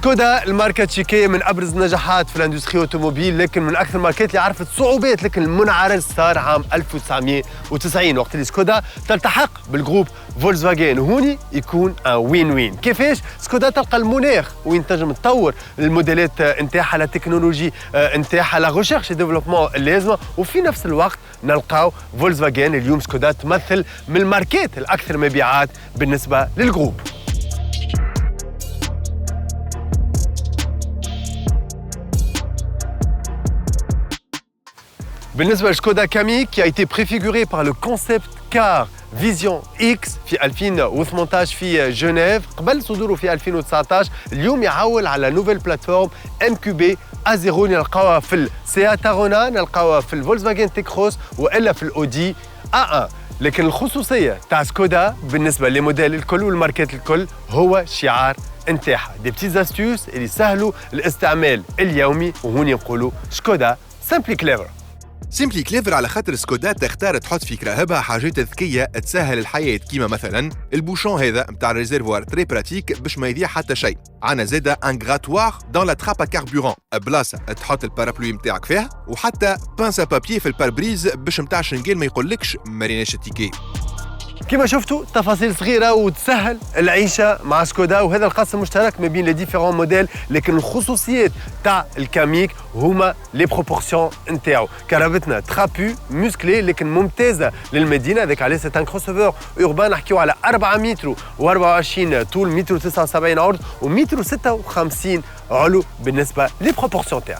سكودا الماركة تشيكية من أبرز النجاحات في الاندستري أوتوموبيل، لكن من أكثر الماركات اللي عرفت صعوبات، لكن المنعرج صار عام 1990 وقت اللي سكودا تلتحق بالجروب فولكسفاجين، وهوني يكون وين وين. كيفاش؟ سكودا تلقى المناخ وين تنجم تطور الموديلات نتاعها، لا تكنولوجي نتاعها، لا ريشيرش اي ديفلوبمون اللازمة، وفي نفس الوقت نلقاو فولكسفاجين. اليوم سكودا تمثل من الماركات الأكثر مبيعات بالنسبة للجروب. بالنسبة لشكودا كاميك qui a été préfiguré par le concept car Vision X في 2018 في جنيف قبل صدوره في 2019. اليوم يعول على نوفيل بلاتفورم MQB A0 نلقاوها في السياتا رونا، نلقاوها في الفولكسفاجين تيكروس والا في الاودي A1. لكن الخصوصية تاع سكودا بالنسبة للموديل الكل والماركات الكل هو شعار نتاعها، دي بتيز استوس اللي يسهلوا الاستعمال اليومي، وهوني نقولوا سكودا سامبلي كليفر. سيمبلي كليفر على خاطر سكودا تختار تحط في كراهبها حاجات ذكيه تسهل الحياه، كيما مثلا البوشون هذا نتاع الريزيرفوار تري براتيك باش ما يضيع حتى شيء. عندنا زاده ان غراتوار دون لا تراب ا كاربورون، بلاصه تحط البارابلوي نتاعك فيها، وحتى بانسا بابيي في الباربريز باش نتاع شنقال ما يقولكش ما ريناش التيكي. كما شفتوا تفاصيل صغيرة وتسهل العيشة مع سكودا، وهذا القاسم مشترك ما بين لي ديفيرون موديل. لكن الخصوصيات تاع الكاميك هما لي بروبورسيون نتاعو. كرهبتنا ترابو مسكلي لكن ممتازة للمدينة، هذاك علاش سي ان كروس اوفر اوربان نحكيو على 4 متر و24 طول، 179 عرض و156 علو بالنسبة لي بروبورسيون تاعو.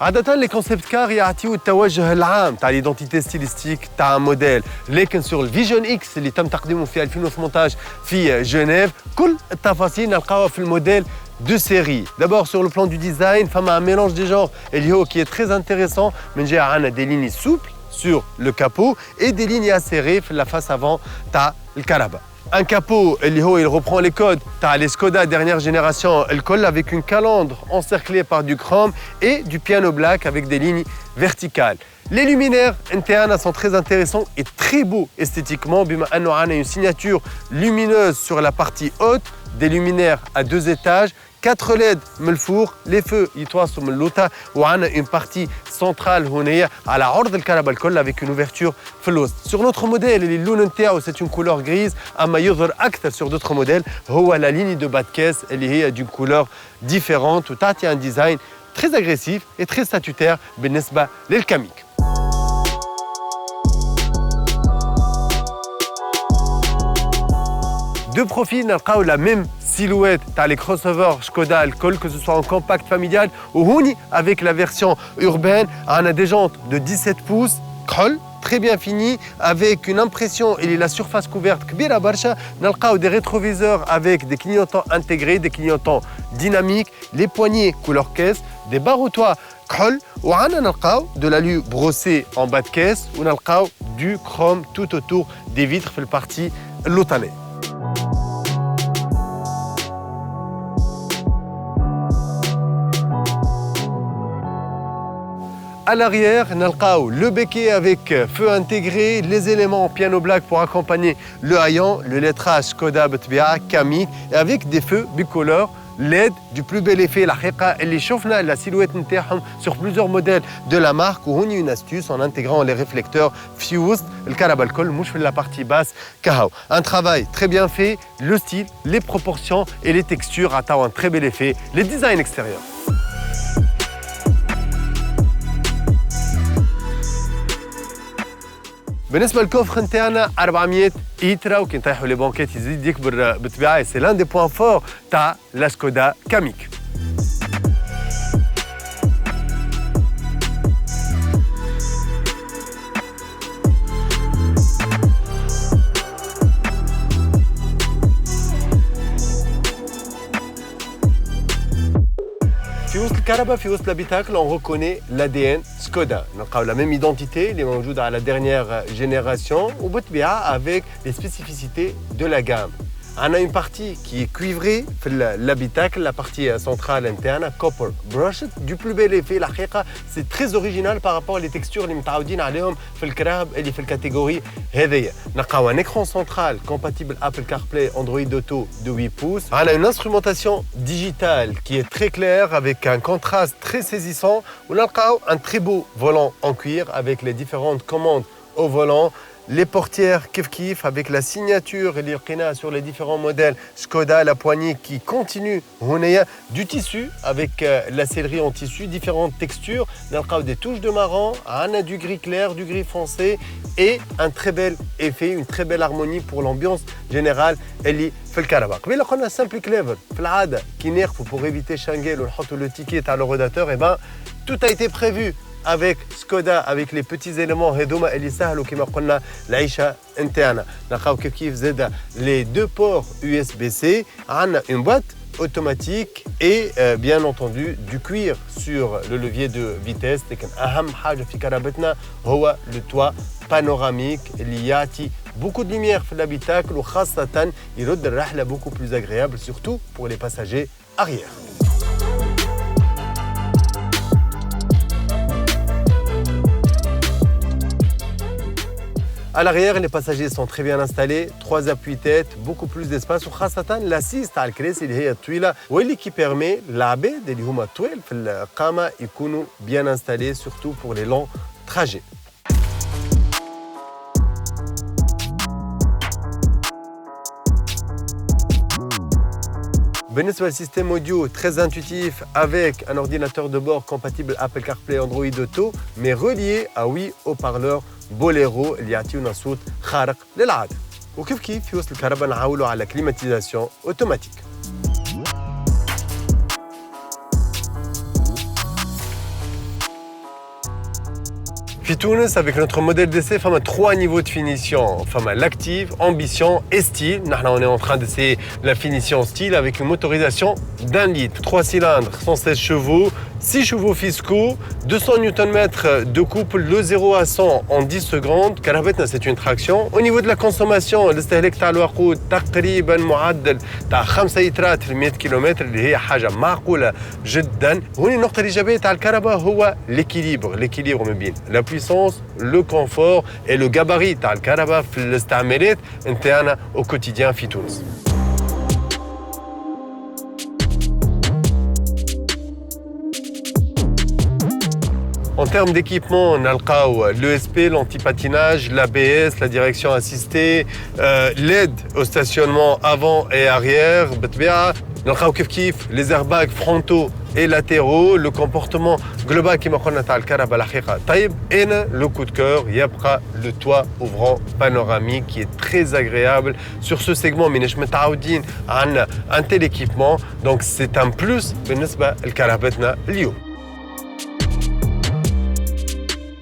عادة لي كونسيبت كار يعطيو التوجه العام تاع ليدونتيتي ستيليستيك تاع موديل، لكن سور الفيجن اكس اللي تم تقديمه في 2018 في جنيف كل التفاصيل نلقاوها في الموديل دو سيري. دابور سور لو بلان دو ديزاين فما ان ميلونج دي جونر اللي هو كي تري انتريسون، من جهة عندنا دي ليني سوبل سور لو كابو اي دي ليني اسيري في لا فاس افون تاع الكهرباء. Un capot, il reprend les codes t'as les Skoda dernière génération, le colle avec une calandre encerclée par du chrome et du piano black avec des lignes verticales. Les luminaires internes sont très intéressants et très beaux esthétiquement. On a une signature lumineuse sur la partie haute, des luminaires à 2 étages, 4 LED ملفوق, les feux يتواصلوا من اللوطة, وعندنا une partie centrale هنا على عرض الكهرباء الكل avec une ouverture في الوسط. Sur notre modèle, اللون نتاعو c'est une couleur grise, أما يظهر أكثر sur d'autres modèles هو la ligne de bas de caisse اللي هي d'une couleur différente وتعطي un design très agressif et très statutaire بالنسبة للكاميك. Deux profils نلقاو la même silhouette t'as les crossovers Skoda alcool, que ce soit en compact familial ou Houni avec la version urbaine. On a des jantes de 17 pouces, crawl, très bien fini, avec une impression et la surface couverte kbira barsha. Nalqaw des rétroviseurs avec des clignotants intégrés, des clignotants dynamiques, les poignées couleur caisse, des barres-toits crawl, ou on a de l'alu brossé en bas de caisse, ou on a du chrome tout autour des vitres في الpartie lotanée. À l'arrière, nalqaw le béquet avec feu intégré, les éléments en piano black pour accompagner le haillant, le lettrage Skoda Betbia, Kami, et avec des feux bicolores LED du plus bel effet. La حقيقة اللي شفنا la silhouette نتاعهم sur plusieurs modèles de la marque, وهوني une astuce en intégrant les réflecteurs fused الكهرباء الكل مش في la partie basse كهو. Un travail très bien fait, le style, les proportions et les textures attendent un très bel effet, les designs extérieurs. بالنسبه للكوفر نتاعنا 400 إيترا، وكي نطيحوا لي بونكيت يزيد يكبر بالطبيعه. سي لان دي بوان فور تاع لا سكودا كاميك. في وسط الكهرباء في وسط l'habitacle on reconnaît l'ADN Skoda. نلقاو la même identité اللي موجودة على la dernière génération وبالطبيعة avec les spécificités de la gamme. On a une partie qui est cuivrée, l'habitacle, la partie centrale interne, copper brushed. Du plus bel effet, la haqiqa, c'est très original par rapport aux textures اللي متعودين عليهم في الكراب اللي في الكاتيجوري هذيا. نلقاو un écran central compatible Apple CarPlay, Android Auto de 8 pouces. On a une instrumentation digitale qui est très claire avec un contraste très saisissant. On a un très beau volant en cuir avec les différentes commandes au volant. Les portières kif avec la signature sur les différents modèles Skoda, la poignée qui continue. On a du tissu avec la sellerie en tissu, différentes textures. On a des touches de marron, on a du gris clair, du gris foncé et un très bel effet, une très belle harmonie pour l'ambiance générale. Elle est في الكهرباء. قبيله قلنا simple clever في العاده كي ناخذوا pour éviter شانجيل ونحطوا le ticket تاع le rodateur, et ben tout a été prévu avec Skoda, avec les petits éléments هذوما اللي سهلوا كما قلنا العيشه interne. نلقاو كيف زاد les deux ports USB-C, عندنا une boîte automatique et bien entendu du cuir sur le levier de vitesse. لكن اهم حاجه في كهربتنا هو le toit panoramique اللي يعطي beaucoup de lumière في l'habitacle وخاصة يرد الرحلة beaucoup plus agréable, surtout pour les passagers arrière. À l'arrière, les passagers sont très bien installés, 3 appuis-têtes, beaucoup plus d'espace وخاصة l'assise تاع الكراسي اللي هي طويلة واللي qui permet العباد اللي هما طوال في القامة يكونوا bien installés, surtout pour les longs trajets. بالنسبة للسيستم audio très intuitif avec un ordinateur de bord compatible Apple CarPlay, Android Auto, mais relié à 8 haut-parleurs Bolero اللي يعطيونا صوت خارق للعادة. وكيف في وسط الكهرباء نعاولوا على كليماتيزاسيون اوتوماتيك. Puis Tunis, avec notre modèle d'essai, il y a 3 niveaux de finition. Il y a l'active, ambition et style. Nous, on est en train d'essayer la finition style avec une motorisation d'1 litre. 3 cylindres, 116 chevaux, 6 chevaux fiscaux, 200 Nm de couple de 0 à 100 en 10 secondes. Karavetna, c'est une traction. Au niveau de la consommation, الاستهلاك تاع الوقود تقريبا معدل تاع 5 لترات في 100 كيلومتر اللي هي حاجة معقولة جدا. هوني النقطة الإيجابية تاع الكهرباء هو l'équilibre ما بين la puissance, le confort et le gabarit تاع الكهرباء في الاستعمالات نتاعنا au quotidien في تونس. En termes d'équipement, on a l'ESP, l'anti-patinage, l'ABS, la direction assistée, l'aide au stationnement avant et arrière, les airbags frontaux et latéraux, le comportement global qui m'a dit et le coup de cœur, il y a le toit ouvrant panoramique qui est très agréable. Sur ce segment, on a un tel équipement, donc c'est un plus بالنسبة لكهربتنا اليوم.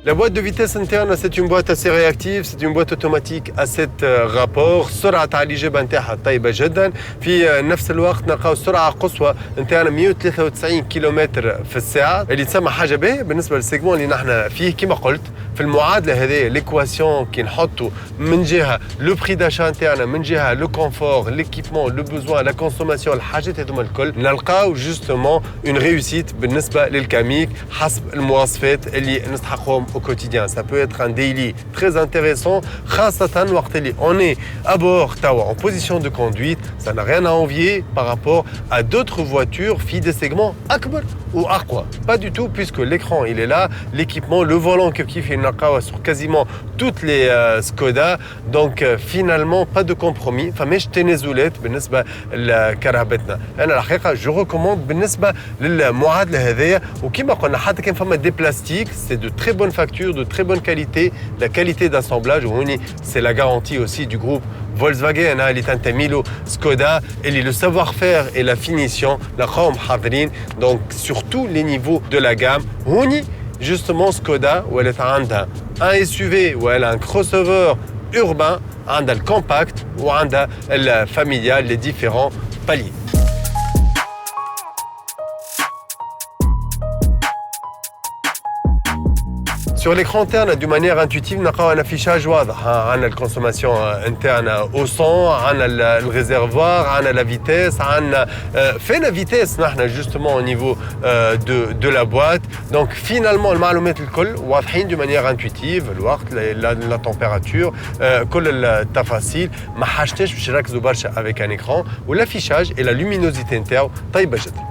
La boîte de vitesse interne, c'est une boîte assez réactive, c'est une boîte automatique à 7 rapports. سرعة الإجابة نتاعها طيبة جدا. في نفس الوقت نلقاو سرعة قصوى نتاعنا 193 كيلومتر في الساعة اللي تسمى حاجة باهية بالنسبة للسيجمون اللي نحن فيه. كما قلت في المعادلة هذه l'équation كي نحطوا من جهة لو بري داشا نتاعنا، من جهة لو كونفور، l'équipement، لو بوزوان، لا كونسوماسيون، الحاجات هذوما الكل نلقاو جوستومون اون ريوسيت بالنسبة للكاميك حسب المواصفات اللي نستحقهم au quotidien. Ça peut être un daily très intéressant, خاصة وقت اللي on est à bord توا en position de conduite, ça n'a rien à envier par rapport à d'autres voitures في des segments أكبر ou أقوى. Pas du tout, puisque l'écran il est là, l'équipement, le volant qui fait une nakawa sur quasiment toutes les Skoda, donc finalement pas de compromis. فماش تنازلات بالنسبة لكرهبتنا. أنا الحقيقة je recommande بالنسبة للمعادلة هذيا، وكما قلنا حتى كان فما des plastiques, c'est de très bonne facture, de très bonne qualité, la qualité d'assemblage c'est la garantie aussi du groupe Volkswagen اللي تنتمي Skoda, et le savoir-faire et la finition نلقاهم حاضرين donc sur tous les niveaux de la gamme. هوني justement Skoda ولا عندها un SUV ولا un crossover urbain، عندها الcompact وعندها الفاميليال، les différents paliers. Sur l'écran interne, de manière intuitive, on a un affichage واضح. On a la consommation interne au son, on a le réservoir, on a la vitesse, on a fait la vitesse justement au niveau de la boîte. Donc finalement, le معلومات الكل واضحين de manière intuitive, الوقت, la température, كل التفاصيل. ما حاجتش باش نركزوا برشا avec un écran où l'affichage et la luminosité نتاعو طيبة جدا.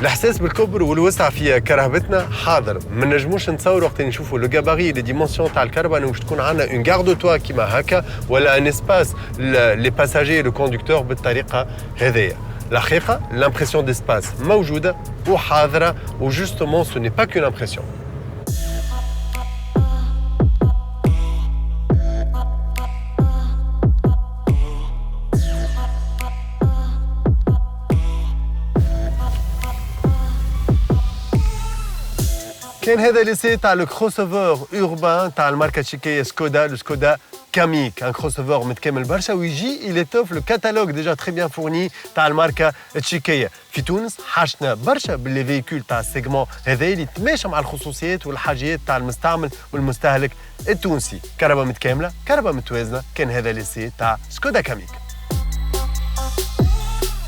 الاحساس بالكبر والوسع في كرهبتنا حاضر. ما نجموش نتصور وقت نشوفوا لو غاباري لي ديمونسيون تاع الكرهبه انه باش تكون عندنا اون غارد توا كيما هكا ولا ان اسباس لي باساجي لو كوندكتور بالطريقه هذيا. الحقيقه لامبرسيون ديسباس موجوده وحاضره وجوستومون سو ني با كون امبرسيون. كان هذا ليسي تاع لو كروس اوفر اوربان تاع الماركه تشيكيه سكودا لو سكودا كاميك ان كروس اوفر متكامل برشا ويجي يليتوف لو كاتالوج ديجا تري بيان فورني تاع الماركه تشيكيه. في تونس حاجتنا برشا باللي فيكول تاع السيجمون هذا اللي تماشى مع الخصوصيات والحاجيات تاع المستعمل والمستهلك التونسي. كهرباء متكامله، كهرباء متوازنه، كان هذا ليسي تاع سكودا كاميك.